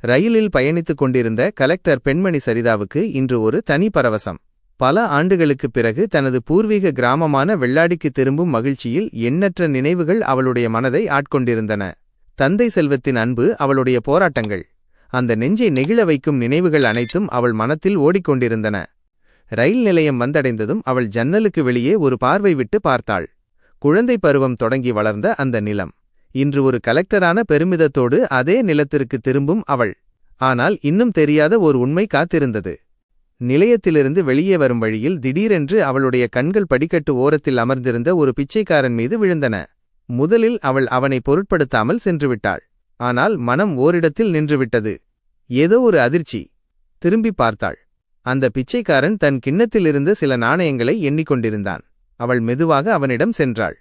ரயிலில் பயணித்துக் கொண்டிருந்த கலெக்டர் பெண்மணி சரிதாவுக்கு இன்று ஒரு தனி பரவசம். பல ஆண்டுகளுக்குப் பிறகு தனது பூர்வீக கிராமமான வெள்ளாடிக்கு திரும்பும் மகிழ்ச்சியில் எண்ணற்ற நினைவுகள் அவளுடைய மனதை ஆட்கொண்டிருந்தன. தந்தை செல்வத்தின் அன்பு, அவளுடைய போராட்டங்கள், அந்த நெஞ்சை நெகிழ வைக்கும் நினைவுகள் அனைத்தும் அவள் மனத்தில் ஓடிக்கொண்டிருந்தன. ரயில் நிலையம் வந்தடைந்ததும் அவள் ஜன்னலுக்கு வெளியே ஒரு பார்வை விட்டு பார்த்தாள். குழந்தை பருவம் தொடங்கி வளர்ந்த அந்த நிலம் இன்று ஒரு கலெக்டரான பெருமிதத்தோடு அதே நிலத்திற்கு திரும்பும் அவள். ஆனால் இன்னும் தெரியாத ஒரு உண்மை காத்திருந்தது. நிலையத்திலிருந்து வெளியே வரும் வழியில் திடீரென்று அவளுடைய கண்கள் படிக்கட்டு ஓரத்தில் அமர்ந்திருந்த ஒரு பிச்சைக்காரன் மீது விழுந்தன. முதலில் அவள் அவனை பொருட்படுத்தாமல் சென்றுவிட்டாள். ஆனால் மனம் ஓரிடத்தில் நின்றுவிட்டது. ஏதோ ஒரு அதிர்ச்சி. திரும்பி பார்த்தாள். அந்த பிச்சைக்காரன் தன் கிண்ணத்திலிருந்த சில நாணயங்களை எண்ணிக்கொண்டிருந்தான். அவள் மெதுவாக அவனிடம் சென்றாள்.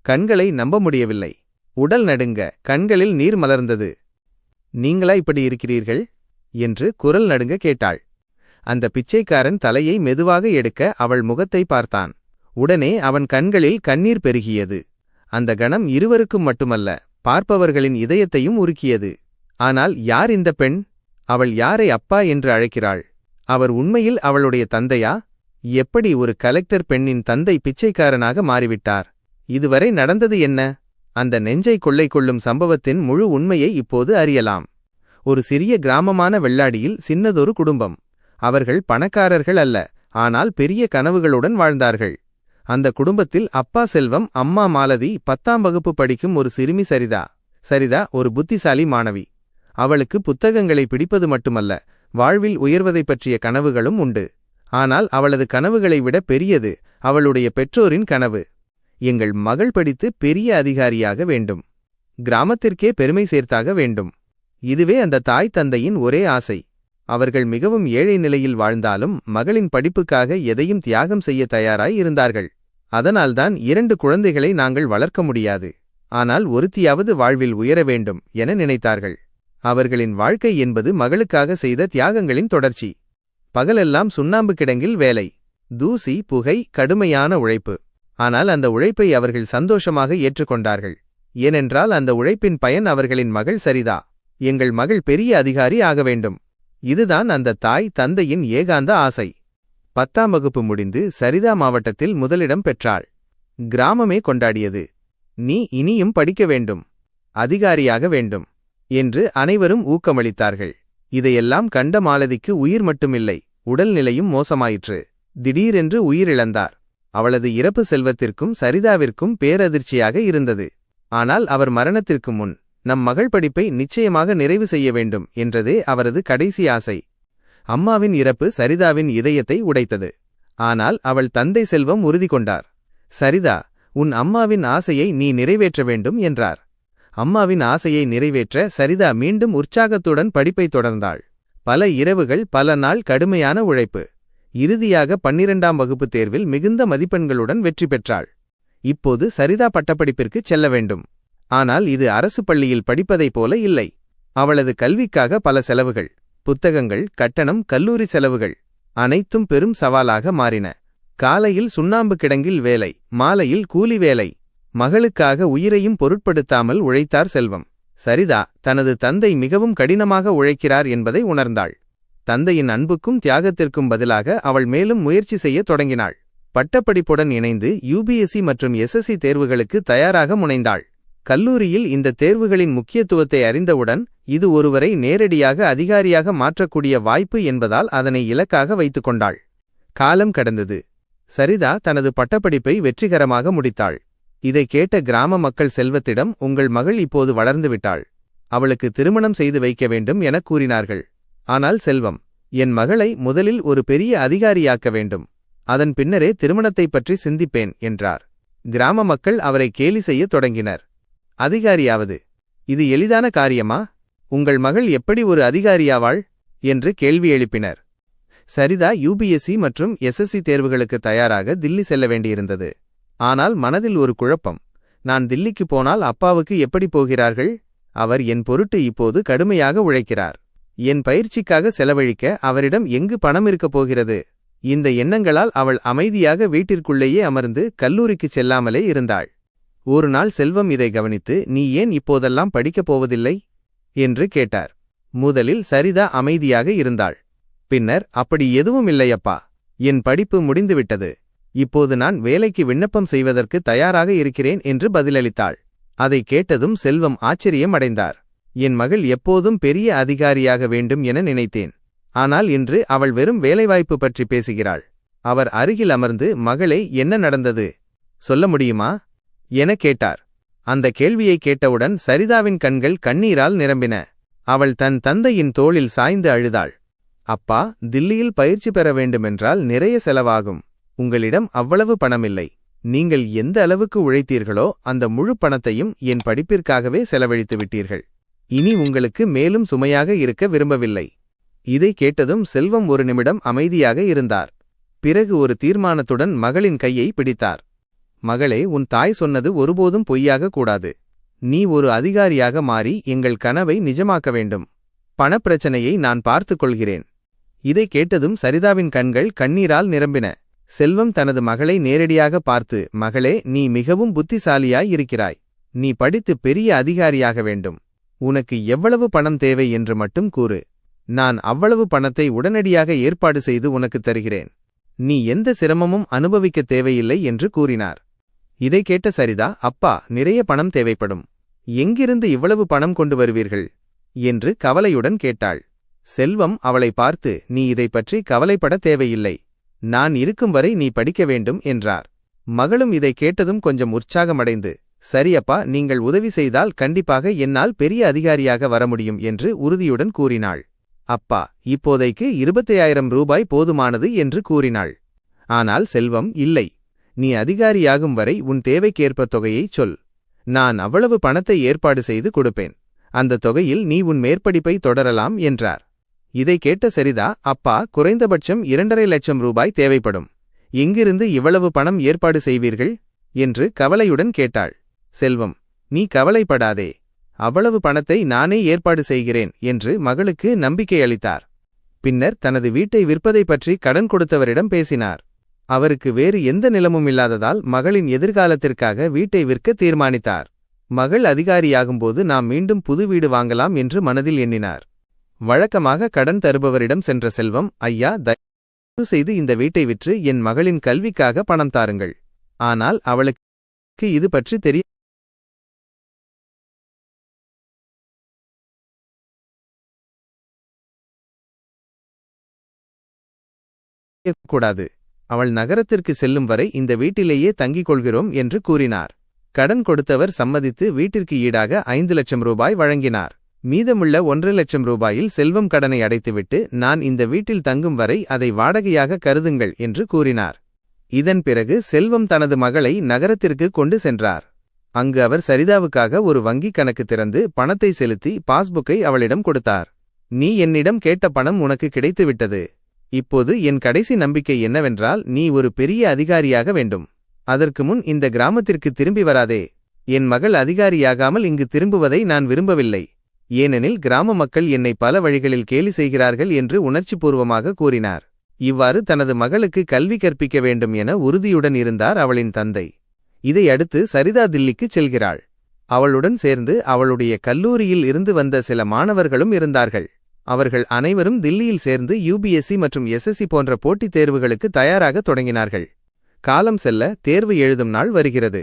கண்களை நம்ப முடியவில்லை. உடல் நடுங்க, கண்களில் நீர் மலர்ந்தது. நீங்களா இப்படி இருக்கிறீர்கள் என்று குரல் நடுங்க கேட்டாள். அந்த பிச்சைக்காரன் தலையை மெதுவாக எடுக்க அவள் முகத்தை பார்த்தான். உடனே அவன் கண்களில் கண்ணீர் பெருகியது. அந்த கணம் இருவருக்கும் மட்டுமல்ல, பார்ப்பவர்களின் இதயத்தையும் உருக்கியது. ஆனால் யார் இந்த பெண்? அவள் யாரை அப்பா என்று அழைக்கிறாள்? அவர் உண்மையில் அவளுடைய தந்தையா? எப்படி ஒரு கலெக்டர் பெண்ணின் தந்தை பிச்சைக்காரனாக மாறிவிட்டார்? இதுவரை நடந்தது என்ன? அந்த நெஞ்சை கொள்ளை கொள்ளும் சம்பவத்தின் முழு உண்மையை இப்போது அறியலாம். ஒரு சிறிய கிராமமான வெள்ளாடியில் சின்னதொரு குடும்பம். அவர்கள் பணக்காரர்கள் அல்ல, ஆனால் பெரிய கனவுகளுடன் வாழ்ந்தார்கள். அந்த குடும்பத்தில் அப்பா செல்வம், அம்மா மாலதி, 10ஆம் வகுப்பு படிக்கும் ஒரு சிறுமி சரிதா. சரிதா ஒரு புத்திசாலி மாணவி. அவளுக்கு புத்தகங்களை பிடிப்பது மட்டுமல்ல, வாழ்வில் உயர்வதைப் பற்றிய கனவுகளும் உண்டு. ஆனால் அவளது கனவுகளை விட பெரியது அவளுடைய பெற்றோரின் கனவு. எங்கள் மகள் படித்து பெரிய அதிகாரியாக வேண்டும், கிராமத்திற்கே பெருமை சேர்த்தாக வேண்டும். இதுவே அந்த தாய் தந்தையின் ஒரே ஆசை. அவர்கள் மிகவும் ஏழை நிலையில் வாழ்ந்தாலும் மகளின் படிப்புக்காக எதையும் தியாகம் செய்ய தயாராய் இருந்தார்கள். அதனால்தான் 2 குழந்தைகளை நாங்கள் வளர்க்க முடியாது, ஆனால் ஒருத்தியாவது வாழ்வில் உயர வேண்டும் என நினைத்தார்கள். அவர்களின் வாழ்க்கை என்பது மகளுக்காக செய்த தியாகங்களின் தொடர்ச்சி. பகலெல்லாம் சுண்ணாம்பு கிடங்கில் வேலை, தூசி, புகை, கடுமையான உழைப்பு. ஆனால் அந்த உழைப்பை அவர்கள் சந்தோஷமாக ஏற்றுக்கொண்டார்கள். ஏனென்றால் அந்த உழைப்பின் பயன் அவர்களின் மகள் சரிதா. எங்கள் மகள் பெரிய அதிகாரி ஆக வேண்டும். இதுதான் அந்த தாய் தந்தையின் ஏகாந்த ஆசை. 10ஆம் வகுப்பு முடிந்து சரிதா மாவட்டத்தில் முதலிடம் பெற்றாள். கிராமமே கொண்டாடியது. நீ இனியும் படிக்க வேண்டும், அதிகாரியாக வேண்டும் என்று அனைவரும் ஊக்கமளித்தார்கள். இதையெல்லாம் கண்ட மாலதிக்கு உயிர் மட்டுமில்லை, உடல்நிலையும் மோசமாயிற்று. திடீரென்று உயிரிழந்தார். அவளது இறப்பு செல்வத்திற்கும் சரிதாவிற்கும் பேரதிர்ச்சியாக இருந்தது. ஆனால் அவர் மரணத்திற்கு முன், நம் மகள் படிப்பை நிச்சயமாக நிறைவு செய்ய வேண்டும் என்றதே அவரது கடைசி ஆசை. அம்மாவின் இறப்பு சரிதாவின் இதயத்தை உடைத்தது. ஆனால் அவள் தந்தை செல்வம் உறுதி கொண்டார். சரிதா, உன் அம்மாவின் ஆசையை நீ நிறைவேற்ற வேண்டும் என்றார். அம்மாவின் ஆசையை நிறைவேற்ற சரிதா மீண்டும் உற்சாகத்துடன் படிப்பை தொடர்ந்தாள். பல இரவுகள், பல நாள் கடுமையான உழைப்பு. இறுதியாக 12ஆம் வகுப்பு தேர்வில் மிகுந்த மதிப்பெண்களுடன் வெற்றி பெற்றாள். இப்போது சரிதா பட்டப்படிப்பிற்குச் செல்ல வேண்டும். ஆனால் இது அரசு பள்ளியில் படிப்பதைப் போல இல்லை. அவளது கல்விக்காக பல செலவுகள், புத்தகங்கள், கட்டணம், கல்லூரி செலவுகள் அனைத்தும் பெரும் சவாலாக மாறின. காலையில் சுண்ணாம்பு கிடங்கில் வேலை, மாலையில் கூலி வேலை. மகளுக்காக உயிரையும் பொருட்படுத்தாமல் உழைத்தார் செல்வம். சரிதா தனது தந்தை மிகவும் கடினமாக உழைக்கிறார் என்பதை உணர்ந்தாள். தந்தையின் அன்புக்கும் தியாகத்திற்கும் பதிலாக அவள் மேலும் முயற்சி செய்ய தொடங்கினாள். பட்டப்படிப்புடன் இணைந்து UPSC மற்றும் SSC தேர்வுகளுக்கு தயாராக முனைந்தாள். கல்லூரியில் இந்த தேர்வுகளின் முக்கியத்துவத்தை அறிந்தவுடன், இது ஒருவரை நேரடியாக அதிகாரியாக மாற்றக்கூடிய வாய்ப்பு என்பதால் அதனை இலக்காக வைத்துக் கொண்டாள். காலம் கடந்தது. சரிதா தனது பட்டப்படிப்பை வெற்றிகரமாக முடித்தாள். இதை கேட்ட கிராம மக்கள் செல்வத்திடம், உங்கள் மகள் இப்போது வளர்ந்துவிட்டாள், அவளுக்கு திருமணம் செய்து வைக்க வேண்டும் என கூறினார்கள். ஆனால் செல்வம், என் மகளை முதலில் ஒரு பெரிய அதிகாரியாக்க வேண்டும், அதன் பின்னரே திருமணத்தைப் பற்றி சிந்திப்பேன் என்றார். கிராம மக்கள் அவரை கேலி செய்ய தொடங்கினர். அதிகாரியாவது இது எளிதான காரியமா? உங்கள் மகள் எப்படி ஒரு அதிகாரியாவாள் என்று கேள்வி எழுப்பினர். சரிதா UPSC மற்றும் SSC தேர்வுகளுக்கு தயாராக தில்லி செல்ல வேண்டியிருந்தது. ஆனால் மனதில் ஒரு குழப்பம். நான் தில்லிக்கு போனால் அப்பாவுக்கு எப்படி போகிறார்கள்? அவர் என் பொருட்டு இப்போது கடுமையாக உழைக்கிறார். என் பயிற்சிக்காக செலவழிக்க அவரிடம் எங்கு பணம் இருக்கப் போகிறது? இந்த எண்ணங்களால் அவள் அமைதியாக வீட்டிற்குள்ளேயே அமர்ந்து கல்லூரிக்குச் செல்லாமலே இருந்தாள். ஒரு நாள் செல்வம் இதை கவனித்து, நீ ஏன் இப்போதெல்லாம் படிக்கப் போவதில்லை என்று கேட்டார். முதலில் சரிதா அமைதியாக இருந்தாள். பின்னர், அப்படி எதுவும் இல்லையப்பா. என் படிப்பு முடிந்துவிட்டது. இப்போது நான் வேலைக்கு விண்ணப்பம் செய்வதற்கு தயாராக இருக்கிறேன் என்று பதிலளித்தாள். அதை கேட்டதும் செல்வம் ஆச்சரியம் அடைந்தார். என் மகள் எப்போதும் பெரிய அதிகாரியாக வேண்டும் என நினைத்தேன். ஆனால் இன்று அவள் வெறும் வேலைவாய்ப்பு பற்றி பேசுகிறாள். அவர் அருகில் அமர்ந்து, மகளே, என்ன நடந்தது, சொல்ல முடியுமா என கேட்டார். அந்த கேள்வியை கேட்டவுடன் சரிதாவின் கண்கள் கண்ணீரால் நிரம்பின. அவள் தன் தந்தையின் தோளில் சாய்ந்து அழுதாள். அப்பா, தில்லியில் பயிற்சி பெற வேண்டுமென்றால் நிறைய செலவாகும். உங்களிடம் அவ்வளவு பணமில்லை. நீங்கள் எந்த அளவுக்கு உழைத்தீர்களோ அந்த முழு பணத்தையும் என் படிப்பிற்காகவே செலவழித்து விட்டீர்கள். இனி உங்களுக்கு மேலும் சுமையாக இருக்க விரும்பவில்லை. இதை கேட்டதும் செல்வம் ஒரு நிமிடம் அமைதியாக இருந்தார். பிறகு ஒரு தீர்மானத்துடன் மகளின் கையை பிடித்தார். மகளே, உன் தாய் சொன்னது ஒருபோதும் பொய்யாக கூடாது. நீ ஒரு அதிகாரியாக மாறி எங்கள் கனவை நிஜமாக்க வேண்டும். பணப்பிரச்சனையை நான் பார்த்துக் கொள்கிறேன். இதை கேட்டதும் சரிதாவின் கண்கள் கண்ணீரால் நிரம்பின. செல்வம் தனது மகளை நேரடியாக பார்த்து, மகளே, நீ மிகவும் புத்திசாலியாய் இருக்கிறாய். நீ படித்து பெரிய அதிகாரியாக வேண்டும். உனக்கு எவ்வளவு பணம் தேவை என்று மட்டும் கூறு. நான் அவ்வளவு பணத்தை உடனடியாக ஏற்பாடு செய்து உனக்கு தருகிறேன். நீ எந்த சிரமமும் அனுபவிக்க தேவையில்லை என்று கூறினார். இதை கேட்ட சரிதா, அப்பா, நிறைய பணம் தேவைப்படும். எங்கிருந்து இவ்வளவு பணம் கொண்டு வருவீர்கள் என்று கவலையுடன் கேட்டாள். செல்வம் அவளை பார்த்து, நீ இதை பற்றி கவலைப்பட தேவையில்லை. நான் இருக்கும் வரை நீ படிக்க வேண்டும் என்றார். மகளும் இதை கேட்டதும் கொஞ்சம் உற்சாகமடைந்து, சரியப்பா, நீங்கள் உதவி செய்தால் கண்டிப்பாக என்னால் பெரிய அதிகாரியாக வர முடியும் என்று உறுதியுடன் கூறினாள். அப்பா, இப்போதைக்கு 25,000 ரூபாய் போதுமானது என்று கூறினாள். ஆனால் செல்வம், இல்லை, நீ அதிகாரியாகும் வரை உன் தேவைக்கேற்ப தொகையைச் சொல். நான் அவ்வளவு பணத்தை ஏற்பாடு செய்து கொடுப்பேன். அந்த தொகையில் நீ உன் மேற்படிப்பை தொடரலாம் என்றார். இதை கேட்ட சரிதா, அப்பா, குறைந்தபட்சம் 2.5 லட்சம் ரூபாய் தேவைப்படும். எங்கிருந்து இவ்வளவு பணம் ஏற்பாடு செய்வீர்கள் என்று கவலையுடன் கேட்டாள். செல்வம், நீ கவலைப்படாதே. அவ்வளவு பணத்தை நானே ஏற்பாடு செய்கிறேன் என்று மகளுக்கு நம்பிக்கை அளித்தார். பின்னர் தனது வீட்டை விற்பதை பற்றி கடன் கொடுத்தவரிடம் பேசினார். அவருக்கு வேறு எந்த நிலமும் இல்லாததால் மகளின் எதிர்காலத்திற்காக வீட்டை விற்க தீர்மானித்தார். மகள் அதிகாரியாகும்போது நாம் மீண்டும் புது வீடு வாங்கலாம் என்று மனதில் எண்ணினார். வழக்கமாக கடன் தருபவரிடம் சென்ற செல்வம், ஐயா, தயவு செய்து இந்த வீட்டை விற்று என் மகளின் கல்விக்காக பணம் தாருங்கள். ஆனால் அவளுக்கு இது பற்றி தெரியக்கூடாது. அவள் நகரத்திற்கு செல்லும் வரை இந்த வீட்டிலேயே தங்கிக் கொள்கிறோம் என்று கூறினார். கடன் கொடுத்தவர் சம்மதித்து வீட்டிற்கு ஈடாக 5 லட்சம் ரூபாய் வழங்கினார். மீதமுள்ள 1 லட்சம் ரூபாயில் செல்வம் கடனை அடைத்துவிட்டு, நான் இந்த வீட்டில் தங்கும் வரை அதை வாடகையாக கருதுங்கள் என்று கூறினார். இதன் பிறகு செல்வம் தனது மகளை நகரத்திற்கு கொண்டு சென்றார். அங்கு அவர் சரிதாவுக்காக ஒரு வங்கிக் கணக்கு திறந்து பணத்தை செலுத்தி பாஸ்புக்கை அவளிடம் கொடுத்தார். நீ என்னிடம் கேட்ட பணம் உனக்கு கிடைத்துவிட்டது. இப்போது என் கடைசி நம்பிக்கை என்னவென்றால், நீ ஒரு பெரிய அதிகாரியாக வேண்டும். அதற்கு முன் இந்த கிராமத்திற்கு திரும்பி வராதே. என் மகள் அதிகாரியாகாமல் இங்கு திரும்புவதை நான் விரும்பவில்லை. ஏனெனில் கிராம மக்கள் என்னை பல வழிகளில் கேலி செய்கிறார்கள் என்று உணர்ச்சிபூர்வமாக கூறினார். இவ்வாறு தனது மகளுக்கு கல்வி கற்பிக்க வேண்டும் என உறுதியுடன் இருந்தார் அவளின் தந்தை. இதையடுத்து சரிதா தில்லிக்குச் செல்கிறாள். அவளுடன் சேர்ந்து அவளுடைய கல்லூரியில் இருந்து வந்த சில மாணவர்களும் இருந்தார்கள். அவர்கள் அனைவரும் தில்லியில் சேர்ந்து UPSC மற்றும் SSC போன்ற போட்டித் தேர்வுகளுக்கு தயாராக தொடங்கினார்கள். காலம் செல்ல தேர்வு எழுதும் நாள் வருகிறது.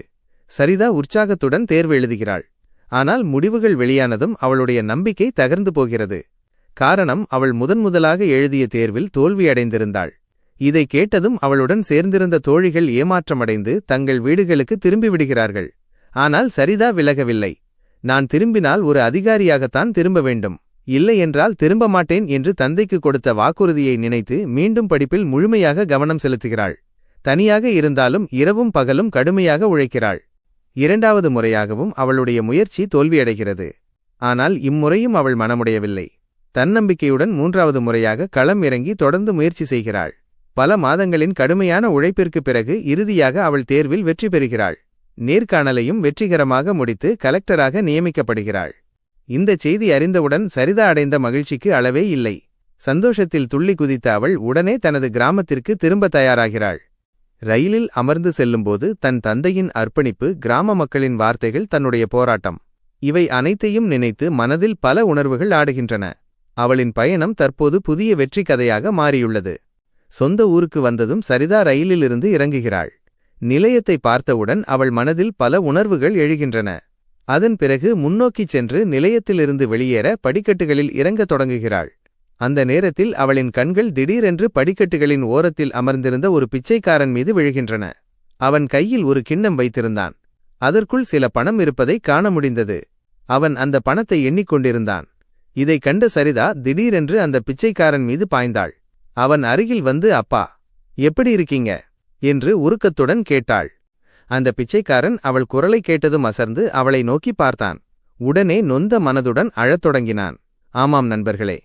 சரிதா உற்சாகத்துடன் தேர்வு எழுதுகிறாள். ஆனால் முடிவுகள் வெளியானதும் அவளுடைய நம்பிக்கை தகர்ந்து போகிறது. காரணம், அவள் முதன்முதலாக எழுதிய தேர்வில் தோல்வியடைந்திருந்தாள். இதை கேட்டதும் அவளுடன் சேர்ந்திருந்த தோழிகள் ஏமாற்றமடைந்து தங்கள் வீடுகளுக்கு திரும்பிவிடுகிறார்கள். ஆனால் சரிதா விலகவில்லை. நான் திரும்பினால் ஒரு அதிகாரியாகத்தான் திரும்ப வேண்டும், இல்லையென்றால் திரும்ப மாட்டேன் என்று தந்தைக்கு கொடுத்த வாக்குறுதியை நினைத்து மீண்டும் படிப்பில் முழுமையாக கவனம் செலுத்துகிறாள். தனியாக இருந்தாலும் இரவும் பகலும் கடுமையாக உழைக்கிறாள். 2வது முறையாகவும் அவளுடைய முயற்சி தோல்வியடைகிறது. ஆனால் இம்முறையும் அவள் மனமுடையவில்லை. தன்னம்பிக்கையுடன் 3வது முறையாக களம் இறங்கி தொடர்ந்து முயற்சி செய்கிறாள். பல மாதங்களின் கடுமையான உழைப்பிற்குப் பிறகு இறுதியாக அவள் தேர்வில் வெற்றி பெறுகிறாள். நேர்காணலையும் வெற்றிகரமாக முடித்து கலெக்டராக நியமிக்கப்படுகிறாள். இந்த செய்தி அறிந்தவுடன் சரிதா அடைந்த மகிழ்ச்சிக்கு அளவே இல்லை. சந்தோஷத்தில் துள்ளி குதித்த அவள் உடனே தனது கிராமத்திற்கு திரும்ப தயாராகிறாள். ரயிலில் அமர்ந்து செல்லும்போது தன் தந்தையின் அர்ப்பணிப்பு, கிராம மக்களின் வார்த்தைகள், தன்னுடைய போராட்டம், இவை அனைத்தையும் நினைத்து மனதில் பல உணர்வுகள் ஆடுகின்றன. அவளின் பயணம் தற்போது புதிய வெற்றி கதையாக மாறியுள்ளது. சொந்த ஊருக்கு வந்ததும் சரிதா ரயிலிலிருந்து இறங்குகிறாள். நிலையத்தை பார்த்தவுடன் அவள் மனதில் பல உணர்வுகள் எழுகின்றன. அதன் பிறகு முன்னோக்கிச் சென்று நிலையத்திலிருந்து வெளியேற படிக்கட்டுகளில் இறங்கத் தொடங்குகிறாள். அந்த நேரத்தில் அவளின் கண்கள் திடீரென்று படிக்கட்டுகளின் ஓரத்தில் அமர்ந்திருந்த ஒரு பிச்சைக்காரன் மீது விழுகின்றன. அவன் கையில் ஒரு கிண்ணம் வைத்திருந்தான். அதற்குள் சில பணம் இருப்பதை காண முடிந்தது. அவன் அந்த பணத்தை எண்ணிக்கொண்டிருந்தான். இதைக் கண்ட சரிதா திடீரென்று அந்த பிச்சைக்காரன் மீது பாய்ந்தாள். அவன் அருகில் வந்து, அப்பா, எப்படி இருக்கீங்க என்று உருக்கத்துடன் கேட்டாள். அந்த பிச்சைக்காரன் அவள் குரலை கேட்டதும் அசர்ந்து அவளை நோக்கி பார்த்தான். உடனே நொந்த மனதுடன் அழத் தொடங்கினான். ஆமாம் நண்பர்களே,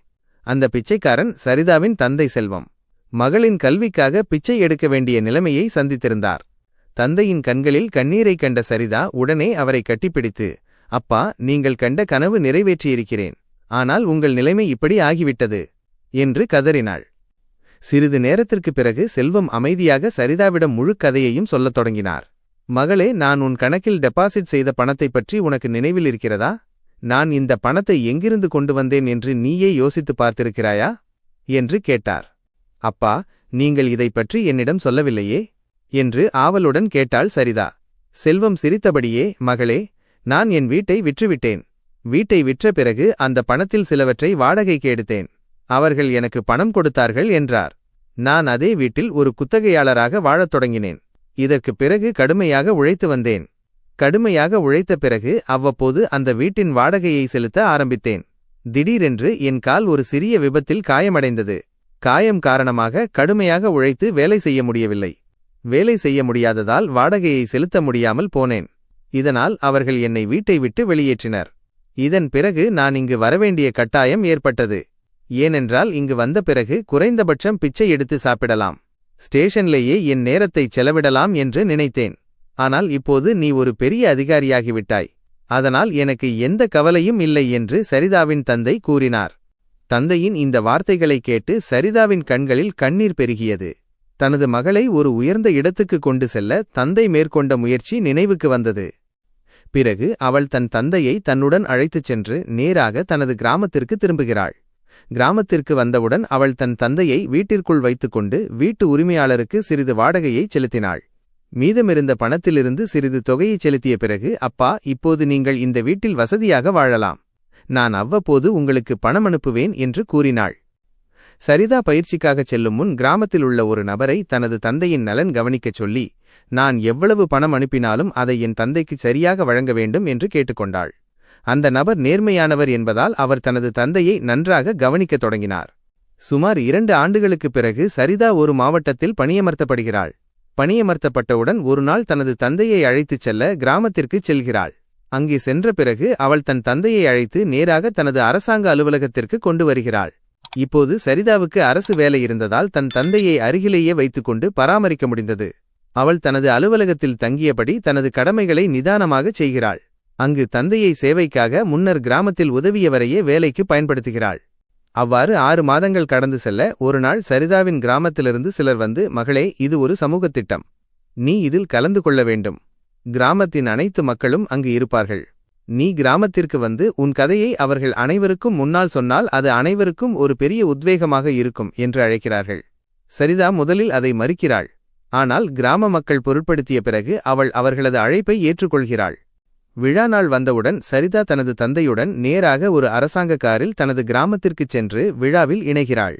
அந்த பிச்சைக்காரன் சரிதாவின் தந்தை செல்வம். மகளின் கல்விக்காக பிச்சை எடுக்க வேண்டிய நிலைமையை சந்தித்திருந்தார். தந்தையின் கண்களில் கண்ணீரைக் கண்ட சரிதா உடனே அவரை கட்டிப்பிடித்து, அப்பா, நீங்கள் கண்ட கனவு நிறைவேற்றியிருக்கிறேன். ஆனால் உங்கள் நிலைமை இப்படி ஆகிவிட்டது என்று கதறினாள். சிறிது நேரத்திற்குப் பிறகு செல்வம் அமைதியாக சரிதாவிடம் முழு கதையையும் சொல்லத் தொடங்கினார். மகளே, நான் உன் கணக்கில் டெபாசிட் செய்த பணத்தைப் பற்றி உனக்கு நினைவில் இருக்கிறதா? நான் இந்த பணத்தை எங்கிருந்து கொண்டு வந்தேன் என்று நீயே யோசித்துப் பார்த்திருக்கிறாயா என்று கேட்டார். அப்பா, நீங்கள் இதைப் பற்றி என்னிடம் சொல்லவில்லையே என்று ஆவலுடன் கேட்டாள் சரிதா. செல்வம் சிரித்தபடியே, மகளே, நான் என் வீட்டை விற்றுவிட்டேன். வீட்டை விற்ற பிறகு அந்த பணத்தில் சிலவற்றை வாடகைக்கு எடுத்தேன். அவர்கள் எனக்கு பணம் கொடுத்தார்கள் என்றார். நான் அதே வீட்டில் ஒரு குத்தகையாளராக வாழத் தொடங்கினேன். இதற்குப் பிறகு கடுமையாக உழைத்து வந்தேன். கடுமையாக உழைத்த பிறகு அவ்வப்போது அந்த வீட்டின் வாடகையை செலுத்த ஆரம்பித்தேன். திடீரென்று என் கால் ஒரு சிறிய விபத்தில் காயமடைந்தது. காயம் காரணமாக கடுமையாக உழைத்து வேலை செய்ய முடியவில்லை. வேலை செய்ய முடியாததால் வாடகையை செலுத்த முடியாமல் போனேன். இதனால் அவர்கள் என்னை வீட்டை விட்டு வெளியேற்றினர். இதன் பிறகு நான் இங்கு வரவேண்டிய கட்டாயம் ஏற்பட்டது. ஏனென்றால் இங்கு வந்த பிறகு குறைந்தபட்சம் பிச்சை எடுத்து சாப்பிடலாம், ஸ்டேஷன்லேயே என் நேரத்தை செலவிடலாம் என்று நினைத்தேன். ஆனால் இப்போது நீ ஒரு பெரிய அதிகாரியாகிவிட்டாய். அதனால் எனக்கு எந்த கவலையும் இல்லை என்று சரிதாவின் தந்தை கூறினார். தந்தையின் இந்த வார்த்தைகளைக் கேட்டு சரிதாவின் கண்களில் கண்ணீர் பெருகியது. தனது மகளை ஒரு உயர்ந்த இடத்துக்கு கொண்டு செல்ல தந்தை மேற்கொண்ட முயற்சி நினைவுக்கு வந்தது. பிறகு அவள் தன் தந்தையை தன்னுடன் அழைத்துச் சென்று நேராக தனது கிராமத்திற்கு திரும்புகிறாள். கிராமத்திற்கு வந்தவுடன் அவள் தன் தந்தையை வீட்டிற்குள் வைத்துக்கொண்டு வீட்டு உரிமையாளருக்கு சிறிது வாடகையை செலுத்தினாள். மீதமிருந்த பணத்திலிருந்து சிறிது தொகையை செலுத்திய பிறகு, அப்பா, இப்போது நீங்கள் இந்த வீட்டில் வசதியாக வாழலாம். நான் அவ்வப்போது உங்களுக்கு பணம் அனுப்புவேன் என்று கூறினாள். சரிதா பயிற்சிக்காகச் செல்லும் முன் கிராமத்தில் உள்ள ஒரு நபரை தனது தந்தையின் நலன் கவனிக்கச் சொல்லி, நான் எவ்வளவு பணம் அனுப்பினாலும் அதை என் தந்தைக்கு சரியாக வழங்க வேண்டும் என்று கேட்டுக்கொண்டாள். அந்த நபர் நேர்மையானவர் என்பதால் அவர் தனது தந்தையை நன்றாக கவனிக்கத் தொடங்கினார். சுமார் 2 ஆண்டுகளுக்குப் பிறகு சரிதா ஒரு மாவட்டத்தில் பணியமர்த்தப்படுகிறாள். பணியமர்த்தப்பட்டவுடன் ஒரு நாள் தனது தந்தையை அழைத்துச் செல்ல கிராமத்திற்குச் செல்கிறாள். அங்கே சென்ற பிறகு அவள் தன் தந்தையை அழைத்து நேராக தனது அரசாங்க அலுவலகத்திற்கு கொண்டு வருகிறாள். இப்போது சரிதாவுக்கு அரசு வேலை இருந்ததால் தன் தந்தையை அருகிலேயே வைத்துக்கொண்டு பராமரிக்க முடிந்தது. அவள் தனது அலுவலகத்தில் தங்கியபடி தனது கடமைகளை நிதானமாகச் செய்கிறாள். அங்கு தந்தையை சேவைக்காக முன்னர் கிராமத்தில் உதவியவரையே வேலைக்கு பயன்படுத்துகிறாள். அவ்வாறு 6 மாதங்கள் கடந்து செல்ல ஒரு நாள் சரிதாவின் கிராமத்திலிருந்து சிலர் வந்து, மகளே, இது ஒரு சமூகத் திட்டம். நீ இதில் கலந்து கொள்ள வேண்டும். கிராமத்தின் அனைத்து மக்களும் அங்கு இருப்பார்கள். நீ கிராமத்திற்கு வந்து உன் கதையை அவர்கள் அனைவருக்கும் முன்னால் சொன்னால் அது அனைவருக்கும் ஒரு பெரிய உத்வேகமாக இருக்கும் என்று அழைக்கிறார்கள். சரிதா முதலில் அதை மறுக்கிறாள். ஆனால் கிராம மக்கள் பொருட்படுத்திய பிறகு அவள் அவர்களது அழைப்பை ஏற்றுக்கொள்கிறாள். விழா நாள் வந்தவுடன் சரிதா தனது தந்தையுடன் நேராக ஒரு அரசாங்க காரில் தனது கிராமத்திற்குச் சென்று விழாவில் இணைகிறாள்.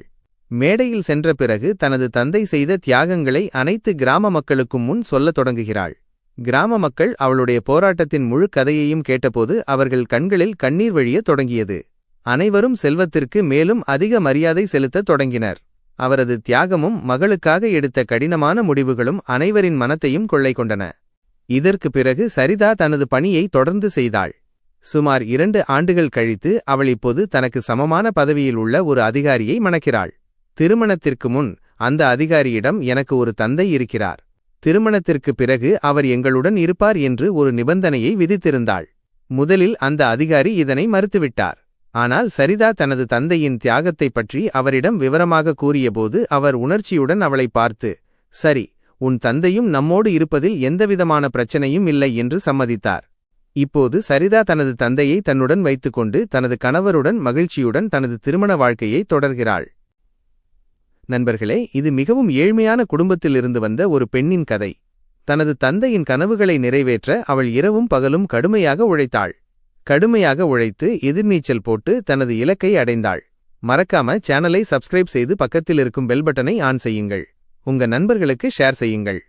மேடையில் சென்ற பிறகு தனது தந்தை செய்த தியாகங்களை அனைத்து கிராம மக்களுக்கும் முன் சொல்லத் தொடங்குகிறாள். கிராம மக்கள் அவளுடைய போராட்டத்தின் முழு கதையையும் கேட்டபோது அவர்கள் கண்களில் கண்ணீர் வழியத் தொடங்கியது. அனைவரும் செல்வத்திற்கு மேலும் அதிக மரியாதை செலுத்தத் தொடங்கினர். அவரது தியாகமும் மகளுக்காக எடுத்த கடினமான முடிவுகளும் அனைவரின் மனத்தையும் கொள்ளை கொண்டன. இதற்கு பிறகு சரிதா தனது பணியை தொடர்ந்து செய்தாள். சுமார் 2 ஆண்டுகள் கழித்து அவள் இப்போது தனக்கு சமமான பதவியில் உள்ள ஒரு அதிகாரியை மணக்கிறாள். திருமணத்திற்கு முன் அந்த அதிகாரியிடம், எனக்கு ஒரு தந்தை இருக்கிறார். திருமணத்திற்கு பிறகு அவர் எங்களுடன் இருப்பார் என்று ஒரு நிபந்தனையை விதித்திருந்தாள். முதலில் அந்த அதிகாரி இதனை மறுத்துவிட்டார். ஆனால் சரிதா தனது தந்தையின் தியாகத்தைப் பற்றி அவரிடம் விவரமாக கூறியபோது அவர் உணர்ச்சியுடன் அவளை பார்த்து, சரி, உன் தந்தையும் நம்மோடு இருப்பதில் எந்தவிதமான பிரச்சனையும் இல்லை என்று சம்மதித்தார். இப்போது சரிதா தனது தந்தையை தன்னுடன் வைத்துக்கொண்டு தனது கணவருடன் மகிழ்ச்சியுடன் தனது திருமண வாழ்க்கையை தொடர்கிறாள். நண்பர்களே, இது மிகவும் ஏழ்மையான குடும்பத்திலிருந்து வந்த ஒரு பெண்ணின் கதை. தனது தந்தையின் கனவுகளை நிறைவேற்ற அவள் இரவும் பகலும் கடுமையாக உழைத்தாள். கடுமையாக உழைத்து எதிர்நீச்சல் போட்டு தனது இலக்கை அடைந்தாள். மறக்காம சேனலை சப்ஸ்கிரைப் செய்து பக்கத்தில் இருக்கும் பெல் பட்டனை ஆன் செய்யுங்கள். உங்க நண்பர்களுக்கு ஷேர் செய்யுங்கள்.